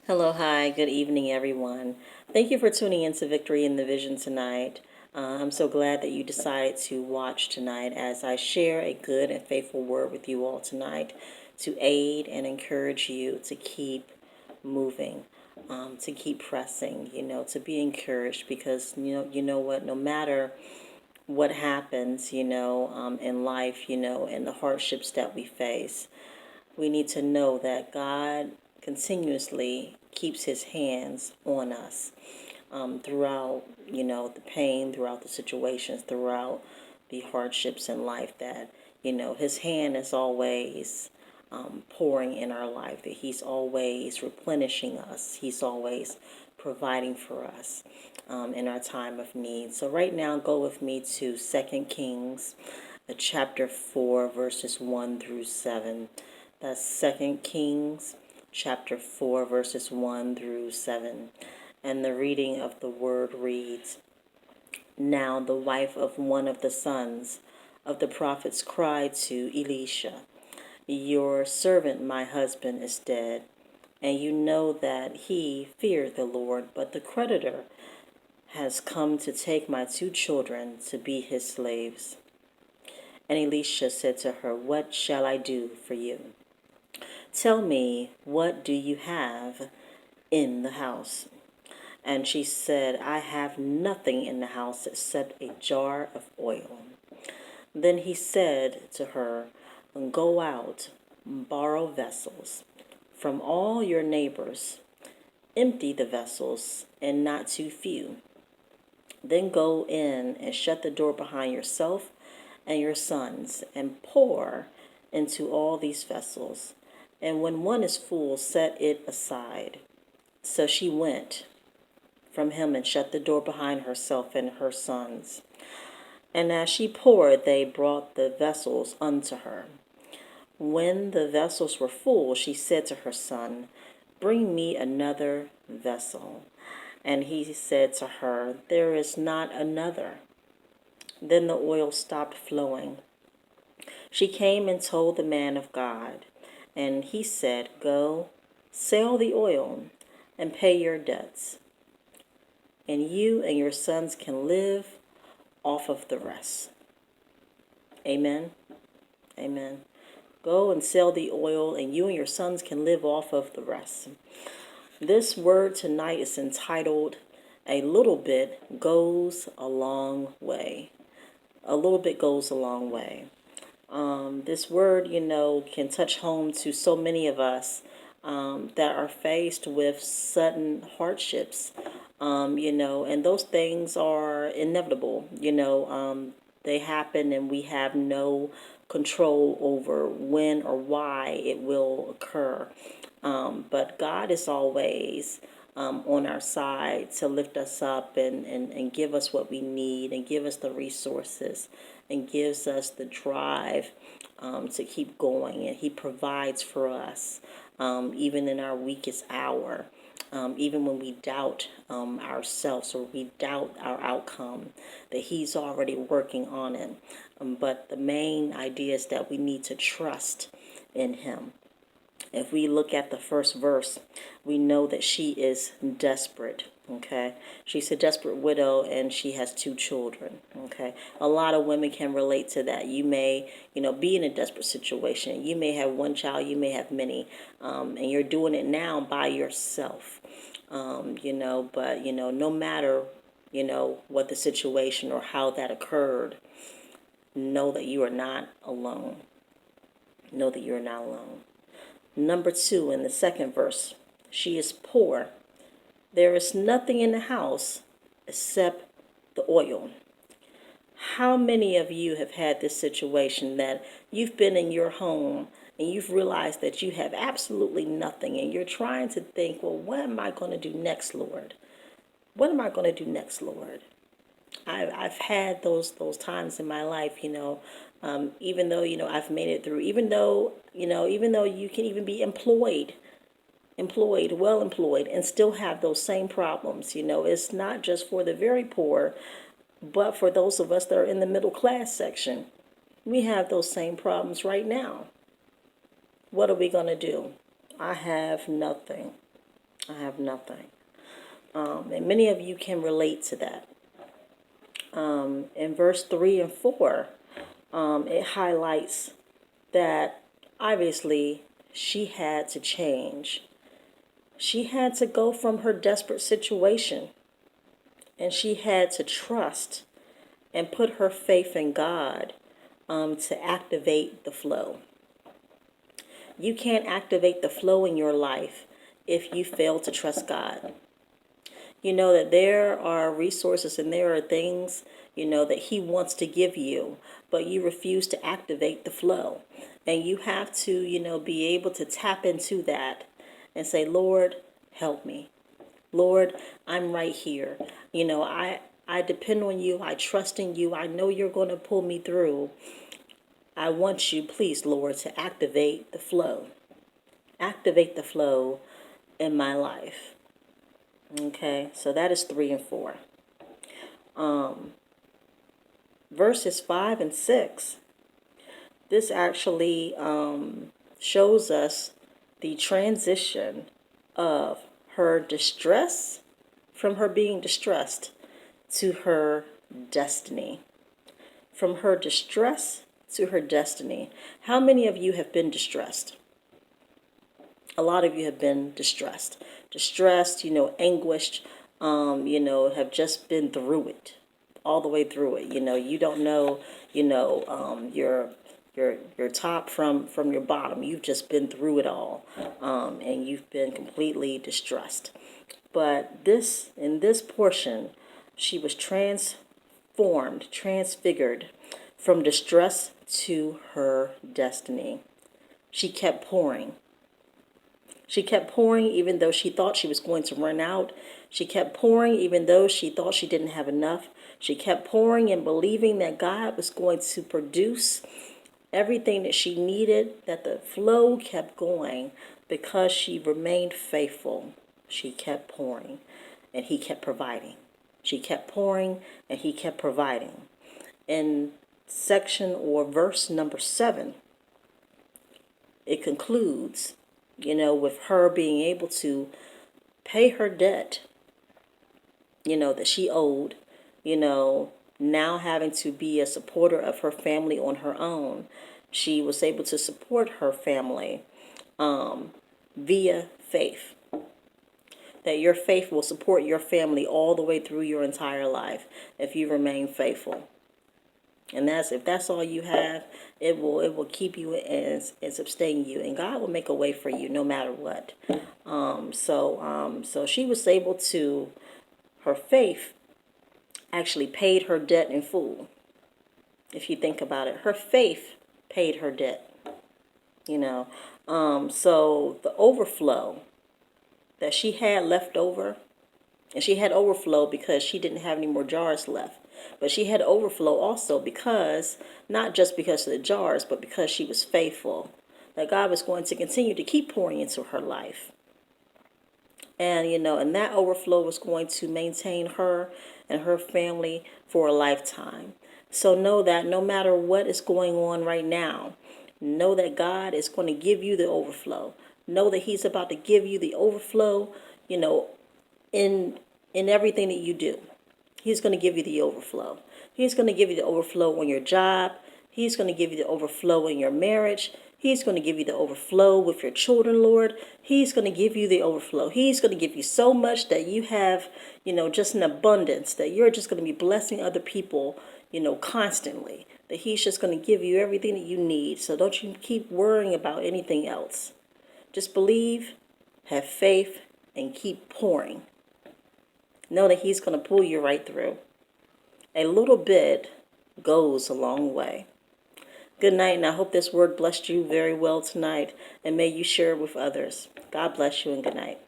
Hello, hi, good evening, everyone. Thank you for tuning into Victory in the Vision tonight. I'm so glad that you decided to watch tonight as I share a good and faithful word with you all tonight to aid and encourage you to keep moving, to keep pressing, to be encouraged because, you know what, no matter what happens, in life, and the hardships that we face, we need to know that God continuously keeps his hands on us throughout, the pain, throughout the situations, throughout the hardships in life that, his hand is always pouring in our life, that he's always replenishing us. He's always providing for us in our time of need. So right now, go with me to Second Kings, chapter 4, verses 1 through 7. That's Second Kings chapter 4, verses 1 through 7. And the reading of the word reads, Now the wife of one of the sons of the prophets cried to Elisha, Your servant, my husband, is dead, and you know that he feared the Lord, but the creditor has come to take my two children to be his slaves. And Elisha said to her, What shall I do for you? Tell me, what do you have in the house? And she said, I have nothing in the house except a jar of oil. Then he said to her, Go out, borrow vessels from all your neighbors, empty the vessels, and not too few. Then go in and shut the door behind yourself and your sons, and pour into all these vessels. And when one is full, set it aside. So she went from him and shut the door behind herself and her sons. And as she poured, they brought the vessels unto her. When the vessels were full, she said to her son, Bring me another vessel. And he said to her, There is not another. Then the oil stopped flowing. She came and told the man of God, and he said, Go, sell the oil, and pay your debts, and you and your sons can live off of the rest. Amen. Amen. Go and sell the oil, and you and your sons can live off of the rest. This word tonight is entitled, A Little Bit Goes a Long Way. A little bit goes a long way. This word, can touch home to so many of us that are faced with sudden hardships, and those things are inevitable. They happen and we have no control over when or why it will occur. But God is always on our side to lift us up and give us what we need and give us the resources and gives us the drive to keep going. And he provides for us even in our weakest hour. Even when we doubt ourselves or we doubt our outcome, that he's already working on it. But the main idea is that we need to trust in him. If we look at the first verse, we know that she is desperate. Okay, she's a desperate widow and she has two children. Okay, a lot of women can relate to that. You may, be in a desperate situation. You may have one child, you may have many, and you're doing it now by yourself. But no matter what the situation or how that occurred, know that you are not alone. Know that you're not alone. Number 2, in the second verse, she is poor. There is nothing in the house except the oil. How many of you have had this situation that you've been in your home and you've realized that you have absolutely nothing and you're trying to think, well, what am I going to do next, Lord? What am I going to do next, Lord? I've had those times in my life, even though, I've made it through, even though you can even be well employed, and still have those same problems. It's not just for the very poor, but for those of us that are in the middle class section. We have those same problems right now. What are we going to do? I have nothing. I have nothing. And many of you can relate to that. In verse 3 and 4, it highlights that obviously she had to change. She had to go from her desperate situation, and she had to trust and put her faith in God to activate the flow. You can't activate the flow in your life if you fail to trust God. You know that there are resources and there are things, that He wants to give you, but you refuse to activate the flow. And you have to, be able to tap into that and say, Lord, help me. Lord, I'm right here. I depend on you. I trust in you. I know you're going to pull me through. I want you, please, Lord, to activate the flow. Activate the flow in my life. Okay, so that is 3 and 4. Verses 5 and 6. This actually shows us the transition of her distress, from her being distressed, to her destiny. From her distress to her destiny. How many of you have been distressed? A lot of you have been distressed. Distressed, anguished, have just been through it, all the way through it. You don't know, your top from your bottom. You've just been through it all, and you've been completely distressed. But in this portion, she was transformed, transfigured from distress to her destiny. She kept pouring. She kept pouring even though she thought she was going to run out. She kept pouring even though she thought she didn't have enough. She kept pouring and believing that God was going to produce everything that she needed, that the flow kept going because she remained faithful. She kept pouring and He kept providing. She kept pouring and He kept providing. In section or verse number 7, it concludes, with her being able to pay her debt, that she owed, now having to be a supporter of her family on her own. She was able to support her family via faith. That your faith will support your family all the way through your entire life if you remain faithful. And if that's all you have, it will keep you and sustain you, and God will make a way for you no matter what. So she was able to, her faith actually paid her debt in full. If you think about it, her faith paid her debt. So the overflow that she had left over, and she had overflow because she didn't have any more jars left. But she had overflow also because, not just because of the jars, but because she was faithful. That God was going to continue to keep pouring into her life. And, and that overflow was going to maintain her and her family for a lifetime. So know that no matter what is going on right now, know that God is going to give you the overflow. Know that He's about to give you the overflow, in everything that you do. He's going to give you the overflow. He's going to give you the overflow on your job. He's going to give you the overflow in your marriage. He's going to give you the overflow with your children, Lord. He's going to give you the overflow. He's going to give you so much that you have, just an abundance, that you're just going to be blessing other people, constantly. That He's just going to give you everything that you need. So don't you keep worrying about anything else. Just believe, have faith, and keep pouring. Know that He's going to pull you right through. A little bit goes a long way. Good night, and I hope this word blessed you very well tonight, and may you share it with others. God bless you, and good night.